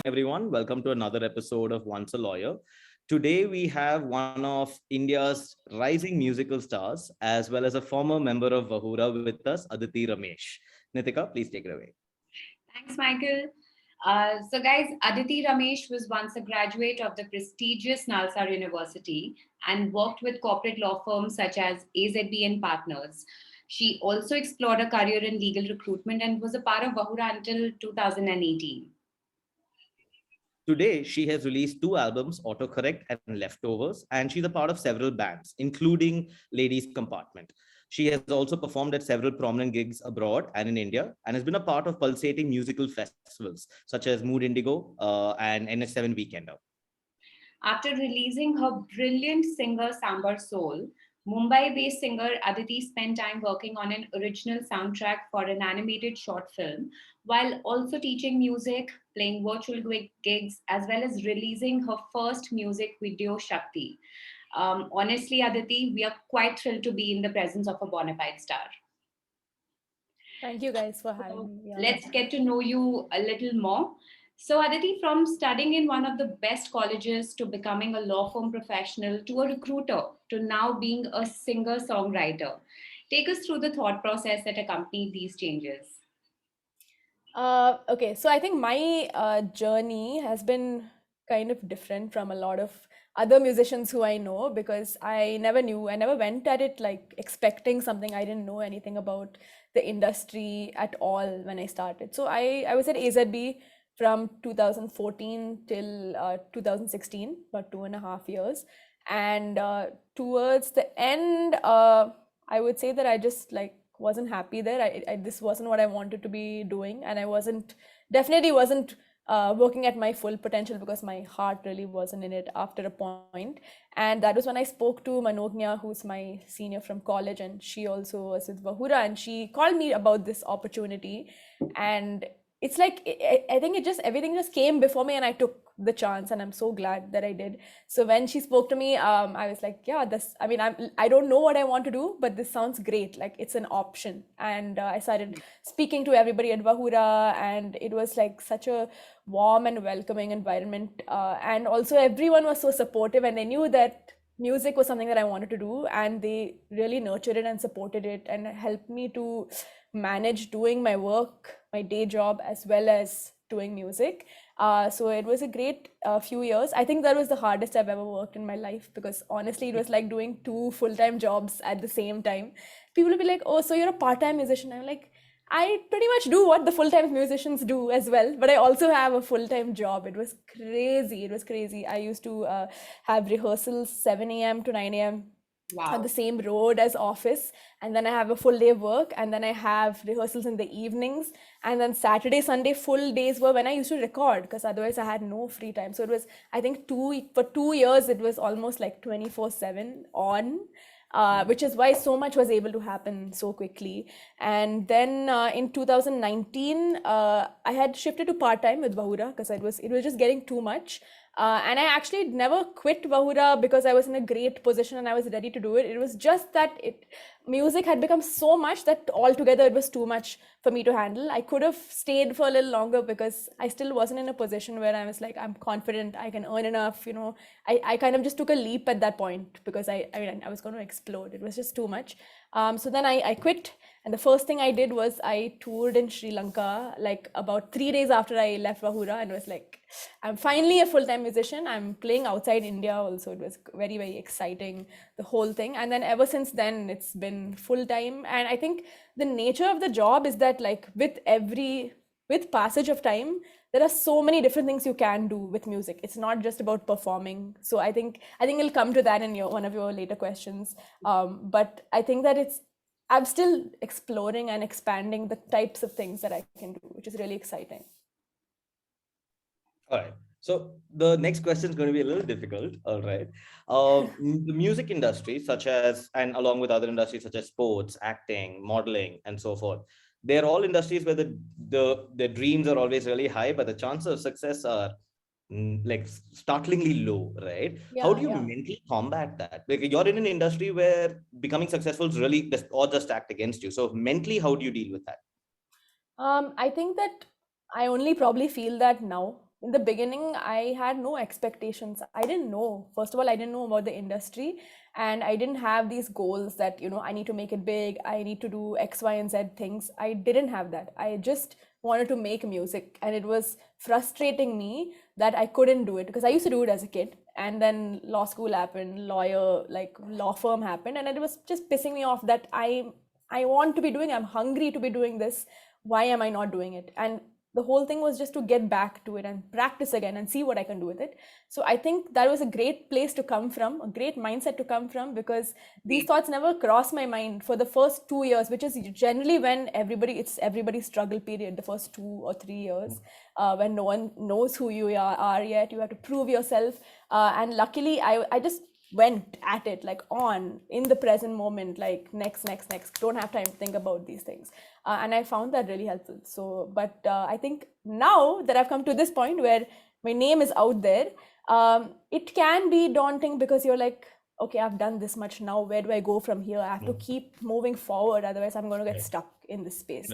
everyone. Welcome to another episode of Once a Lawyer. Today, we have one of India's rising musical stars, as well as a former member of Vahura with us, Aditi Ramesh. Nitika, please take it away. Thanks, Michael. Guys, Aditi Ramesh was once a graduate of the prestigious NALSAR University and worked with corporate law firms such as AZB and Partners. She also explored a career in legal recruitment and was a part of Vahura until 2018. Today, she has released two albums, Autocorrect and Leftovers, and she's a part of several bands, including Ladies Compartment. She has also performed at several prominent gigs abroad and in India, and has been a part of pulsating musical festivals such as Mood Indigo and NH7 Weekender. After releasing her brilliant singer Sambar Soul, Mumbai-based singer Aditi spent time working on an original soundtrack for an animated short film, while also teaching music, playing virtual gigs, as well as releasing her first music video, Shakti. Honestly, Aditi, we are quite thrilled to be in the presence of a bona fide star. Thank you guys for having me. Yeah. Let's get to know you a little more. So, Aditi, from studying in one of the best colleges to becoming a law firm professional to a recruiter to now being a singer-songwriter, take us through the thought process that accompanied these changes. Okay, so I think my journey has been kind of different from a lot of other musicians who I know, because I never went at it like expecting something. I didn't know anything about the industry at all when I started. So I was at AZB from 2014 till 2016, about 2.5 years. And towards the end, I would say that I just wasn't happy there. This wasn't what I wanted to be doing, and I definitely wasn't working at my full potential, because my heart really wasn't in it after a point. And that was when I spoke to Manognya, who's my senior from college, and she also was with Vahura, and she called me about this opportunity. And it's like, I think everything just came before me, and I took the chance, and I'm so glad that I did. So when she spoke to me, I was like, yeah, I don't know what I want to do, but this sounds great. Like, it's an option. And I started speaking to everybody at Vahura, and it was like such a warm and welcoming environment. And also everyone was so supportive, and they knew that music was something that I wanted to do, and they really nurtured it and supported it and helped me to manage doing my work, my day job, as well as doing music. So it was a great few years. I think that was the hardest I've ever worked in my life, because honestly, it was like doing 2 full-time jobs at the same time. People will be like, oh, so you're a part-time musician. I'm like, I pretty much do what the full-time musicians do as well, but I also have a full-time job. It was crazy. I used to have rehearsals 7 a.m. to 9 a.m. Wow. on the same road as office, and then I have a full day of work, and then I have rehearsals in the evenings, and then Saturday, Sunday full days were when I used to record, because otherwise I had no free time. So it was, I think for 2 years it was almost like 24/7 on, which is why so much was able to happen so quickly. And then in 2019 I had shifted to part-time with Vahura, because it was just getting too much. And I actually never quit Vahura because I was in a great position and I was ready to do it. It was just that music had become so much that altogether it was too much for me to handle. I could have stayed for a little longer, because I still wasn't in a position where I was like, I'm confident I can earn enough. I kind of just took a leap at that point, because I was going to explode. It was just too much. So then I quit. And the first thing I did was I toured in Sri Lanka, like about 3 days after I left Vahura, and was like, I'm finally a full-time musician. I'm playing outside India also. It was very, very exciting, the whole thing. And then ever since then, it's been full-time. And I think the nature of the job is that, like, with passage of time, there are so many different things you can do with music. It's not just about performing. So I think it'll come to that in one of your later questions. But I think that I'm still exploring and expanding the types of things that I can do, which is really exciting. All right. So the next question is going to be a little difficult. All right. The music industry, and along with other industries such as sports, acting, modeling, and so forth, they're all industries where the dreams are always really high, but the chances of success are like startlingly low, right? How do you mentally combat that? Like, you're in an industry where becoming successful is really just act against you. So mentally, how do you deal with that? I think that I only probably feel that now, in the beginning, I had no expectations. I didn't know. First of all, I didn't know about the industry, and I didn't have these goals that, I need to make it big. I need to do X, Y, and Z things. I didn't have that. I just wanted to make music, and it was frustrating me that I couldn't do it because I used to do it as a kid. And then law school happened, law firm happened, and it was just pissing me off that I want to be doing, I'm hungry to be doing this. Why am I not doing it? And the whole thing was just to get back to it and practice again and see what I can do with it. So I think that was a great place to come from, a great mindset to come from, because these thoughts never crossed my mind for the first 2 years, which is generally when it's everybody's struggle period, the first 2 or 3 years, when no one knows who you are yet. You have to prove yourself. And luckily, I just went at it, like, on in the present moment, like next, don't have time to think about these things. And I found that really helpful. So, but I think now that I've come to this point where my name is out there, it can be daunting because you're like, okay, I've done this much now. Where do I go from here? I have to keep moving forward. Otherwise, I'm going to get stuck in this space.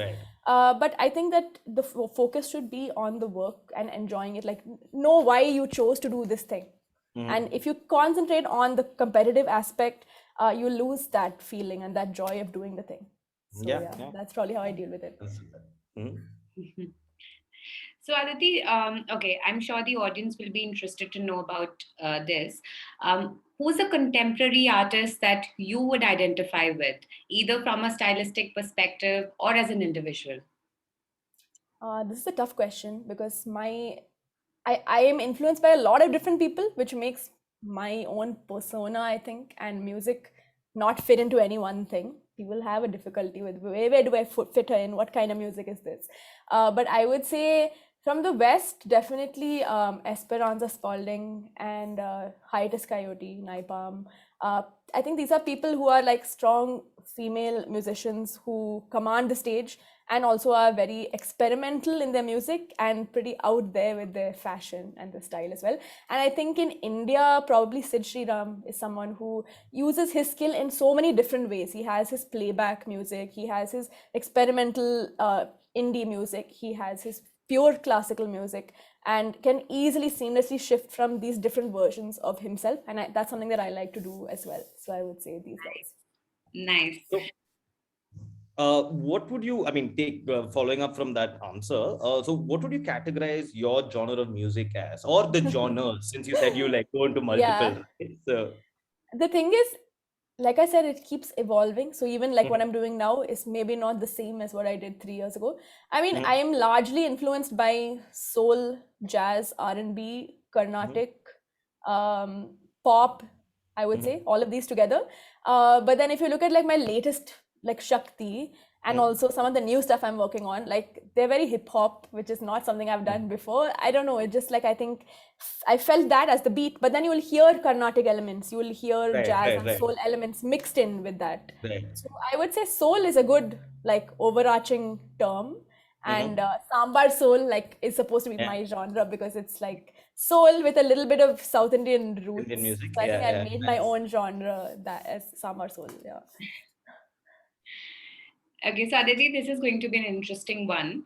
But I think that the focus should be on the work and enjoying it. Like, know why you chose to do this thing. And if you concentrate on the competitive aspect, you lose that feeling and that joy of doing the thing. So that's probably how I deal with it. So Aditi, okay, I'm sure the audience will be interested to know about this. Who's a contemporary artist that you would identify with, either from a stylistic perspective or as an individual? This is a tough question because I am influenced by a lot of different people, which makes my own persona, I think, and music not fit into any one thing. People have a difficulty with where do I fit in? What kind of music is this? But I would say from the West, definitely Esperanza Spalding and Hiatus Coyote, Naipam. I think these are people who are like strong female musicians who command the stage and also are very experimental in their music and pretty out there with their fashion and the style as well. And I think in India, probably Sid Sriram is someone who uses his skill in so many different ways. He has his playback music, he has his experimental indie music, he has his pure classical music, and can easily seamlessly shift from these different versions of himself. And that's something that I like to do as well. So I would say these guys. Nice. So, what would you, following up from that answer, so what would you categorize your genre of music as, or the genres, since you said you like go into multiple, right? So the thing is, like I said, it keeps evolving. So even like what I'm doing now is maybe not the same as what I did 3 years ago. I mean, I am largely influenced by soul, jazz, R&B, Carnatic, pop, I would say, all of these together. But then if you look at like my latest, like Shakti, and also some of the new stuff I'm working on, like they're very hip hop, which is not something I've done before. I don't know, it just like, I think I felt that as the beat, but then you will hear Carnatic elements, you will hear jazz and soul elements mixed in with that. So I would say soul is a good like overarching term, and Sambar Soul like is supposed to be my genre because it's like soul with a little bit of South Indian roots. Indian music. So I think I've made my own genre that as Sambar Soul. Okay, so Aditi, this is going to be an interesting one.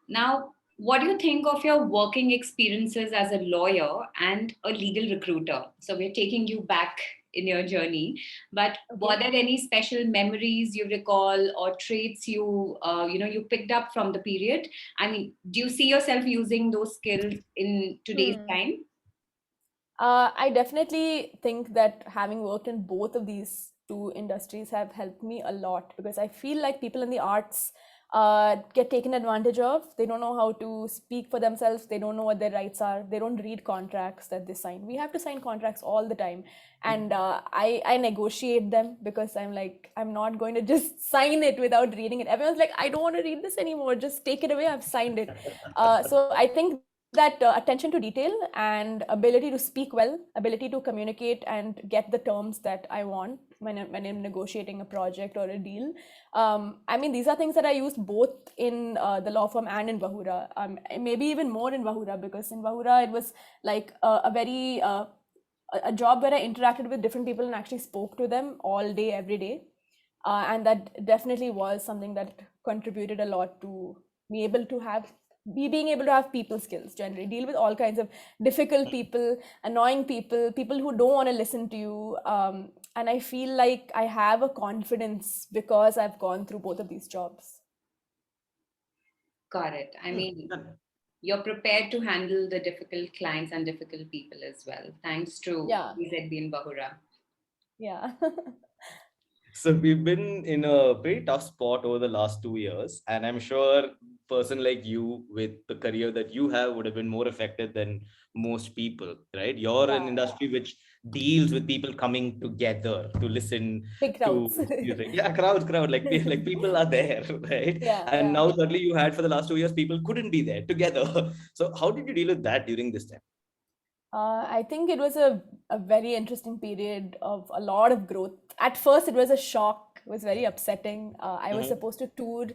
Now, what do you think of your working experiences as a lawyer and a legal recruiter? So we're taking you back in your journey, but were there any special memories you recall or traits you picked up from the period? I mean, do you see yourself using those skills in today's time? I definitely think that having worked in both of these two industries have helped me a lot, because I feel like people in the arts get taken advantage of. They don't know how to speak for themselves. They don't know what their rights are. They don't read contracts that they sign. We have to sign contracts all the time. And I negotiate them because I'm like, I'm not going to just sign it without reading it. Everyone's like, I don't want to read this anymore. Just take it away. I've signed it. So I think that attention to detail and ability to speak well, ability to communicate and get the terms that I want when I'm negotiating a project or a deal. I mean, these are things that I used both in the law firm and in Vahura. Maybe even more in Vahura, because in Vahura, it was like a job where I interacted with different people and actually spoke to them all day, every day. And that definitely was something that contributed a lot to be able to have being able to have people skills, generally deal with all kinds of difficult people, annoying people, people who don't want to listen to you. And I feel like I have a confidence because I've gone through both of these jobs. Got it. I mean, Yeah. you're prepared to handle the difficult clients and difficult people as well, thanks to Yeah, AZB and Bahura. yeah. So we've been in a pretty tough spot over the last 2 years, and I'm sure person like you with the career that you have would have been more affected than most people, right? You're an Yeah, industry which deals with people coming together to listen big to crowds. music. Yeah, crowd, like like people are there, right? Yeah, And yeah. now suddenly you had for the last 2 years people couldn't be there together. So how did you deal with that during this time? I think it was a very interesting period of a lot of growth. At first, it was a shock. It was very upsetting. I was Mm-hmm. supposed to tour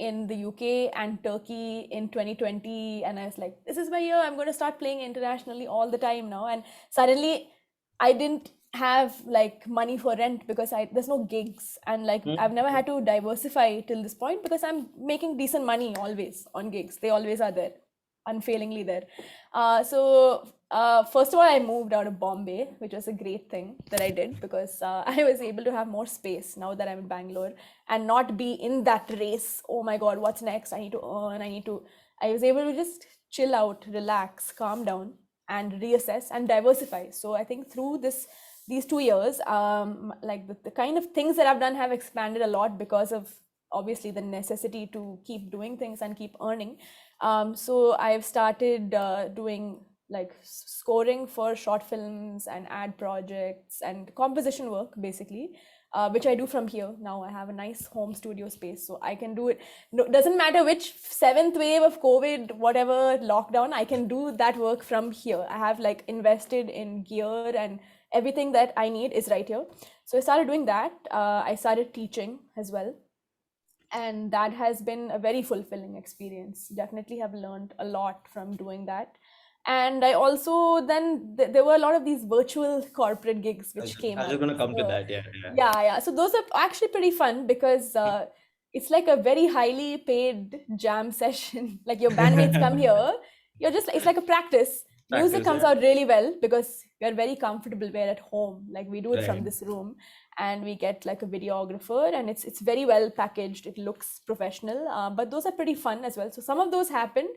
in the UK and Turkey in 2020, and I was like, "This is my year. I'm going to start playing internationally all the time now." And suddenly, I didn't have like money for rent because there's no gigs, and like I've never had to diversify till this point because I'm making decent money always on gigs. They always are there, unfailingly there. So first of all, I moved out of Bombay, which was a great thing that I did because I was able to have more space now that I'm in Bangalore and not be in that race. Oh my God, what's next? I need to earn. I was able to just chill out, relax, calm down, and reassess and diversify. So I think through these 2 years, like the kind of things that I've done have expanded a lot because of obviously the necessity to keep doing things and keep earning. So I've started doing like scoring for short films and ad projects and composition work basically, which I do from here. Now I have a nice home studio space, so I can do it. No, doesn't matter which seventh wave of COVID, whatever lockdown, I can do that work from here. I have like invested in gear and everything that I need is right here. So I started doing that. I started teaching as well, and that has been a very fulfilling experience. Definitely have learned a lot from doing that. And I also then there were a lot of these virtual corporate gigs which came I was up. just going to come to So that. Yeah, yeah. yeah, so those are actually pretty fun because it's like a very highly paid jam session. Like your bandmates come here, it's like a practice. Music Practice, comes yeah. out really well because you're very comfortable. We're at home, like we do it from Right. this room, and we get like a videographer, and it's very well packaged. It looks professional, but those are pretty fun as well. So some of those happened,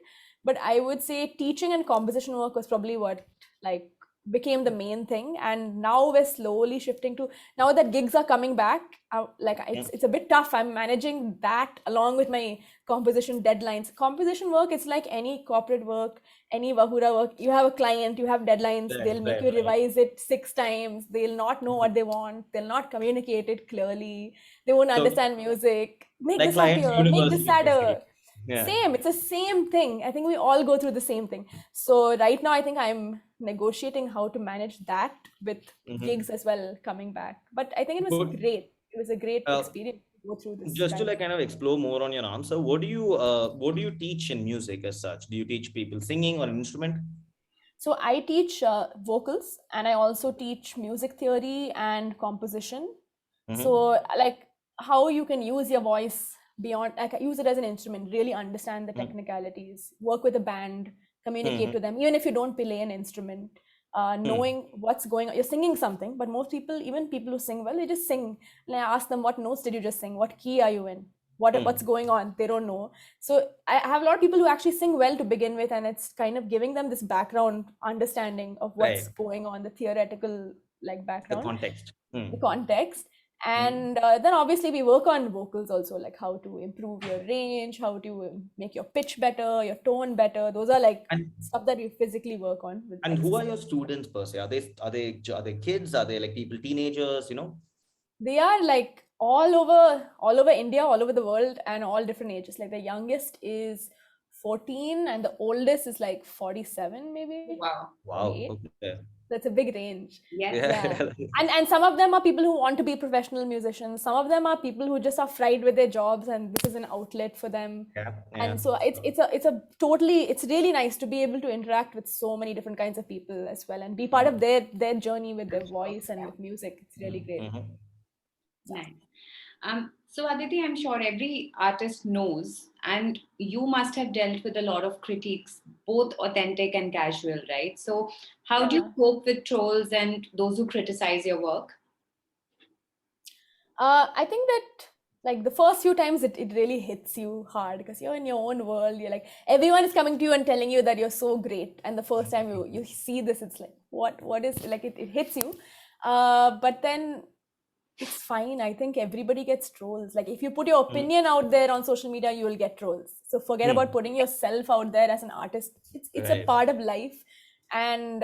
but I would say teaching and composition work was probably what like became the main thing. And now we're slowly shifting to, now that gigs are coming back, like it's a bit tough. I'm managing that along with my composition deadlines. Composition work, it's like any corporate work, any Vahura work. You have a client, you have deadlines, they'll make you Right. revise it 6 times, they'll not know what they want, they'll not communicate it clearly, they won't So, understand music, make like this clients happier, make this universally, basically. sadder. Yeah. Same, it's the same thing. I think we all go through the same thing. So right now I think I'm negotiating how to manage that with gigs as well coming back. But I think it was Good. great. It was a great Uh, experience to go through this just to kind of. like kind of explore more on your answer, what do you teach in music as such? Do you teach people singing or an instrument? So I teach vocals, and I also teach music theory and composition. Mm-hmm. So like how you can use your voice beyond, like use it as an instrument, really understand the technicalities, work with a band, communicate Mm-hmm. to them, even if you don't play an instrument. Knowing what's going on, you're singing something, but most people, even people who sing well, they just sing. And I ask them, what notes did you just sing, what key are you in, what's going on, they don't know. So I have a lot of people who actually sing well to begin with, and it's kind of giving them this background understanding of what's Right. going on, the theoretical like The background, context. the context. And then obviously we work on vocals also, like how to improve your range, how to make your pitch better, your tone better. Those are like And stuff that you physically work on with and who are exercise. your students per se? Are they kids? Are they like people, teenagers? They are like all over India, all over the world, and all different ages. Like the youngest is 14 and the oldest is like 47, maybe Wow. Wow. 48. Okay. That's a big range. Yes. Yeah. Yeah. And some of them are people who want to be professional musicians. Some of them are people who just are fried with their jobs and this is an outlet for them. Yeah. Yeah. And so it's really nice to be able to interact with so many different kinds of people as well and be part of their journey with their voice and with music. It's really great. Mhm. Nice. So Aditi, I'm sure every artist knows, and you must have dealt with a lot of critiques, both authentic and casual, right? So, how do you Yeah. cope with trolls and those who criticize your work? I think that like the first few times it really hits you hard because you're in your own world. You're like everyone is coming to you and telling you that you're so great. And the first time you see this, it's like what is like it hits you. But then it's fine. I think everybody gets trolls. Like if you put your Mhm. opinion out there on social media, you will get trolls. So forget about Hmm. putting yourself out there as an artist. It's a Right. part of life, and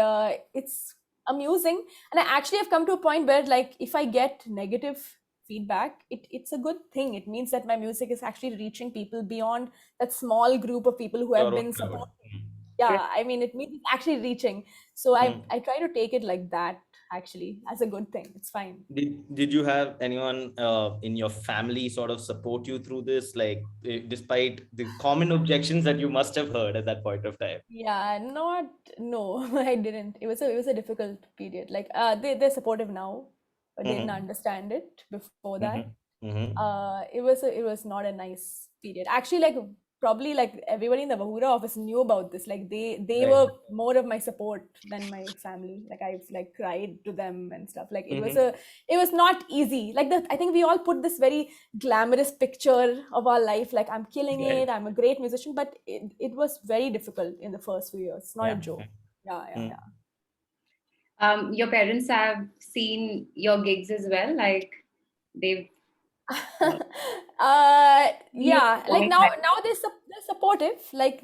it's amusing. And I actually have come to a point where like if I get negative feedback, it's a good thing. It means that my music is actually reaching people beyond that small group of people who have Your own been crowd. supporting. Mhm. Yeah, I mean it means it's actually reaching. So I Hmm. I try to take it like that actually as a good thing. It's fine. Did you have anyone in your family sort of support you through this, like despite the common objections that you must have heard at that point of time? Yeah, not no, I didn't. It was a difficult period. Like they're supportive now, but they didn't Mm-hmm. understand it before that. Mm-hmm. Mm-hmm. It was not a nice period. Actually, like probably like everybody in the Bahura office knew about this. Like they Right. were more of my support than my family. Like I've like cried to them and stuff. Like Mm-hmm. it was not easy. Like I think we all put this very glamorous picture of our life. Like I'm killing Right. it. I'm a great musician, but it was very difficult in the first few years. It's not a Yeah. joke. Yeah, yeah, Mm. yeah. Your parents have seen your gigs as well, like they've seen you Yeah, like performing now they're supportive. Like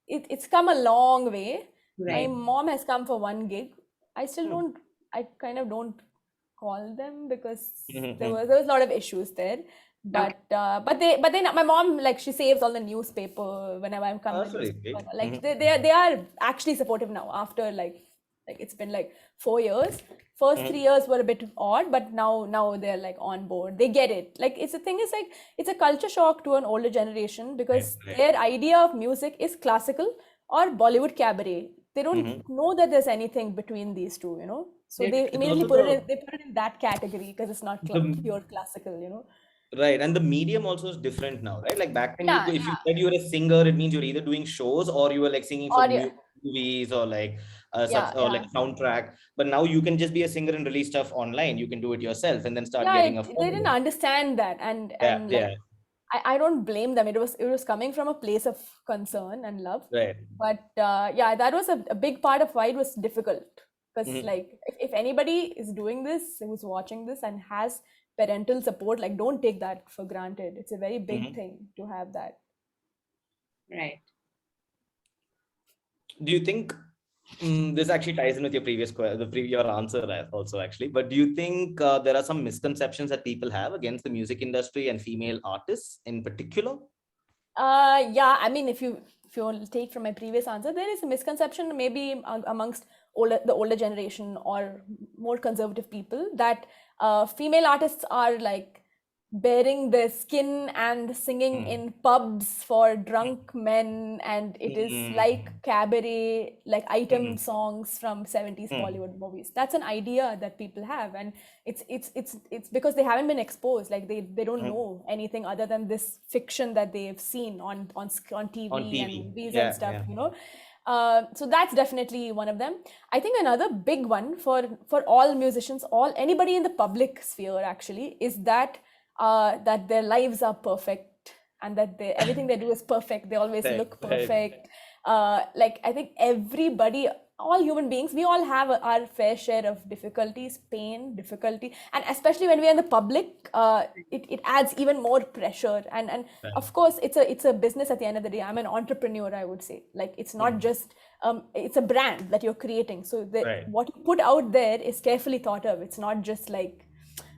it's come a long way. My right. mom has come for one gig. I still Mm. don't. I kind of don't call them because Mm-hmm. there was a lot of issues there. Okay. But then my mom like she saves all the newspaper whenever I'm come Oh, in the that's very newspaper. big. Like Mm-hmm. they are actually supportive now after like it's been like 4 years. First Mm-hmm. 3 years were a bit odd, but now they're like on board. They get it. Like it's the thing is like it's a culture shock to an older generation Right. because Right. their idea of music is classical or Bollywood cabaret. They don't Mm-hmm. know that there's anything between these two, you know. So Yeah, they it's immediately also put it in they put it in that category because it's not the pure classical, you know. right, and the medium also is different now, right? Like back then, Yeah, if you said you were a singer, it means you're either doing shows or you were like singing for audio. movies or like such Yeah, or like yeah. soundtrack. But now you can just be a singer and release stuff online. You can do it yourself and then start Yeah, getting a they didn't following. understand that, and Yeah, like yeah, I don't blame them. It was coming from a place of concern and love, right. but yeah, that was a big part of why it was difficult. Because Mhm. like if anybody is doing this, who's watching this and has parental support, like don't take that for granted. It's a very big Mhm. thing to have that. Right. Do you think this actually ties in with your previous your answer also actually? But do you think there are some misconceptions that people have against the music industry and female artists in particular? Yeah, I mean, if you will take from my previous answer, there is a misconception maybe amongst the older generation or more conservative people that female artists are like bearing their skin and singing Mm. in pubs for drunk men, and it is like Mm. cabaret, like item Mm. songs from 70s Mm. Bollywood movies. That's an idea that people have, and it's because they haven't been exposed. Like they don't Mm. know anything other than this fiction that they've seen on On TV and TV. movies and Yeah, stuff, yeah. you know. So that's definitely one of them. I think another big one for all musicians, all anybody in the public sphere actually, is that their lives are perfect and that everything they do is perfect. They always Right, look right. perfect. Like I think everybody, all human beings, we all have our fair share of difficulties, pain, difficulty, and especially when we are in the public, it adds even more pressure. And Right. of course, it's a business at the end of the day. I'm an entrepreneur, I would say. Like it's not Mm. just it's a brand that you're creating. So Right. what you put out there is carefully thought of. It's not just like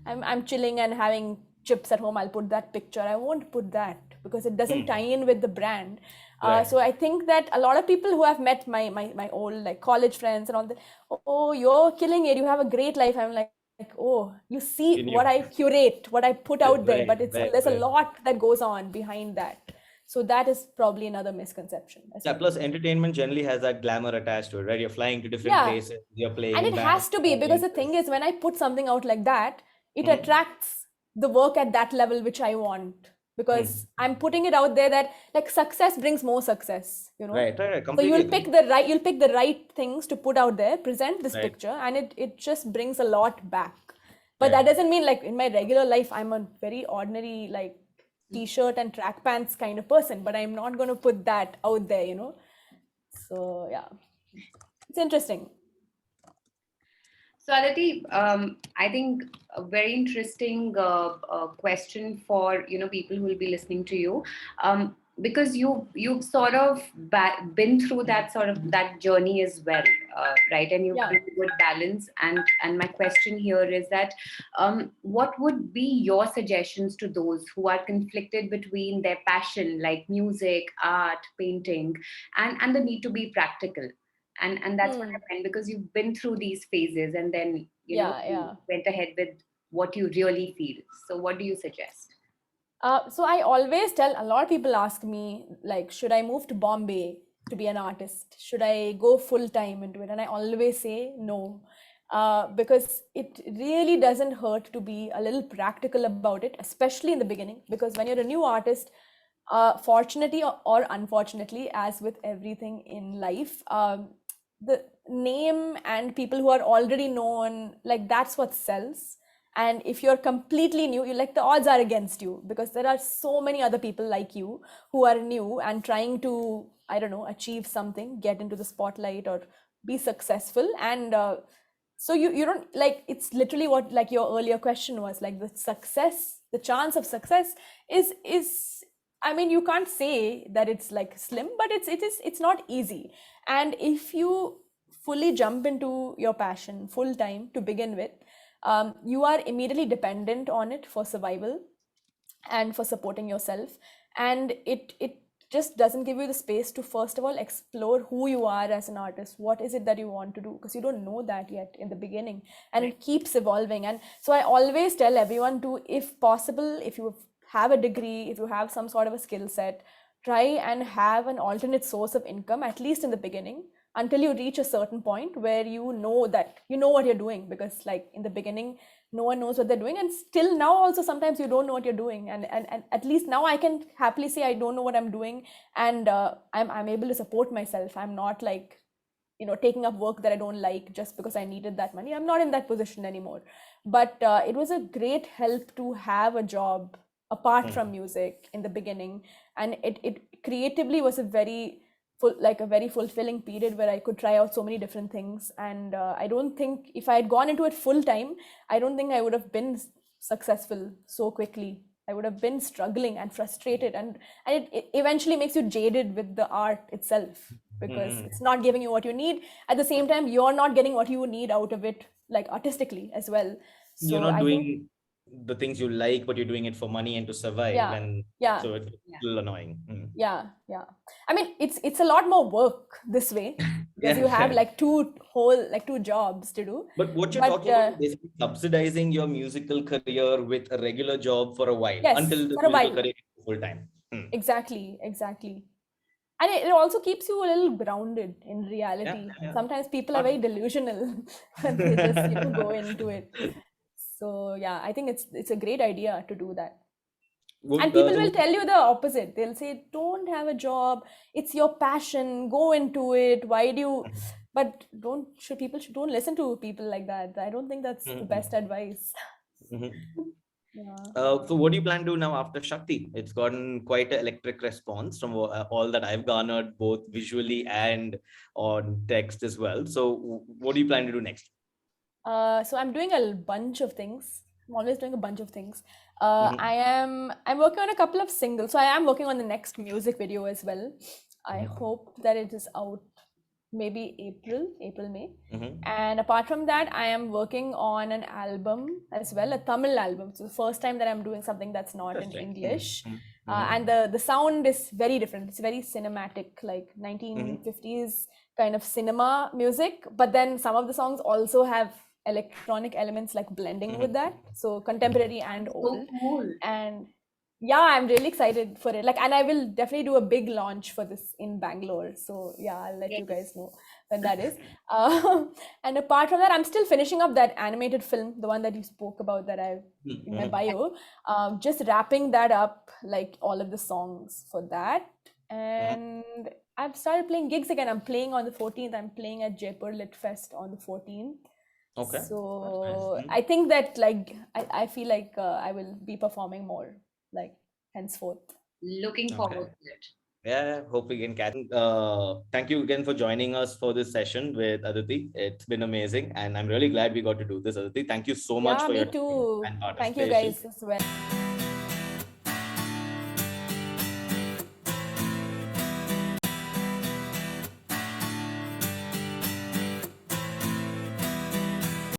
I'm chilling and having chips at home. I'll put that picture. I won't put that because it doesn't tie Mm. in with the brand. Right. So I think that a lot of people who have met my old like college friends and all that, oh, you're killing it. You have a great life. I'm like, oh, you see In what your I curate, what I put out there, right, but it's right, there's a right. lot that goes on behind that. So that is probably another misconception as Yeah, well. plus entertainment generally has that glamour attached to it, right? You're flying to different Yeah, places, you're playing and in it bands, has to be because the thing audiences. is when I put something out like that, it Mhm. attracts the work at that level which I want, because I'm putting it out there that like success brings more success, you know. Right. So Completely agree. you'll pick the right things to put out there, present this Right. picture, and it just brings a lot back. But Right. that doesn't mean like in my regular life I'm a very ordinary like t-shirt and track pants kind of person, but I'm not going to put that out there, you know. So yeah, it's interesting. So Aditi, I think a very interesting question for people who will be listening to you, because you've sort of been through that sort of that journey as well, right? And you've Yeah. been a good balance. And my question here is that, what would be your suggestions to those who are conflicted between their passion, like music, art, painting, and the need to be practical? And that's what I meant, because you've been through these phases, and then you went ahead with what you really feel. So what do you suggest? So I always tell, a lot of people ask me like, should I move to Bombay to be an artist? Should I go full time into it? And I always say no, because it really doesn't hurt to be a little practical about it, especially in the beginning, because when you're a new artist, fortunately or unfortunately, as with everything in life, the name and people who are already known, like that's what sells. And if you're completely new, you like, the odds are against you, because there are so many other people like you who are new and trying to, I don't know, achieve something, get into the spotlight or be successful. And so you don't, like, it's literally what, like, your earlier question was, like, the chance of success is I mean, you can't say that it's like slim, but it's not easy. And if you fully jump into your passion full time to begin with, you are immediately dependent on it for survival and for supporting yourself. And it just doesn't give you the space to, first of all, explore who you are as an artist. What is it that you want to do? Because you don't know that yet in the beginning, and it keeps evolving. And so I always tell everyone to, if possible, if you have a degree, if you have some sort of a skill set, try and have an alternate source of income, at least in the beginning, until you reach a certain point where you know that you know what you're doing. Because like in the beginning, no one knows what they're doing, and still now also sometimes you don't know what you're doing. And at least now I can happily say I don't know what I'm doing, and I'm able to support myself. I'm not like, you know, taking up work that I don't like just because I needed that money. I'm not in that position anymore. But it was a great help to have a job apart from music in the beginning. And it creatively was a very a very fulfilling period where I could try out so many different things. And I don't think, if I had gone into it full time, I don't think I would have been successful so quickly. I would have been struggling and frustrated, and it eventually makes you jaded with the art itself, because it's not giving you what you need. At the same time, you're not getting what you need out of it, like artistically as well. You're So not I think, doing the things you like, but you're doing it for money and to survive. And so it's a little annoying. yeah. I mean, it's a lot more work this way, because you have Yeah. like two jobs to do. But what you're talking about is basically subsidizing your musical career with a regular job for a while, Yes, until the for a musical while. career is full time. Exactly. And it also keeps you a little grounded in reality. Yeah. Sometimes people are very delusional when they just, you know, go into it. So yeah, I think it's a great idea to do that. And people will tell you the opposite. They'll say, don't have a job, it's your passion, go into it. Why do you? But don't listen to people like that. I don't think that's the best advice. Yeah. So what do you plan to do now after Shakti? It's gotten quite an electric response from all that I've garnered, both visually and on text as well. So what do you plan to do next? So I'm doing a bunch of things. I'm always doing a bunch of things. I'm working on a couple of singles. So I am working on the next music video as well. I hope that it is out maybe April, May. And apart from that, I am working on an album as well, a Tamil album. So the first time that I'm doing something that's not in English. And the sound is very different. It's very cinematic, like 1950s kind of cinema music. But then some of the songs also have electronic elements like blending with that. So contemporary and old. So cool. And yeah, I'm really excited for it. Like, and I will definitely do a big launch for this in Bangalore. So yeah, I'll let you guys know when that is. And apart from that, I'm still finishing up that animated film, the one that you spoke about that I in my bio. Just wrapping that up, like all of the songs for that. And I've started playing gigs again. I'm playing on the 14th. I'm playing at Jaipur Lit Fest on the 14th. Okay. So Nice. I think that like I feel like I will be performing more like henceforth. Looking forward to it. Yeah, hope we can catch. Thank you again for joining us for this session with Aditi. It's been amazing, and I'm really glad we got to do this, Aditi. Thank you so much Yeah, for your me time too. and Thank you participation. guys as well.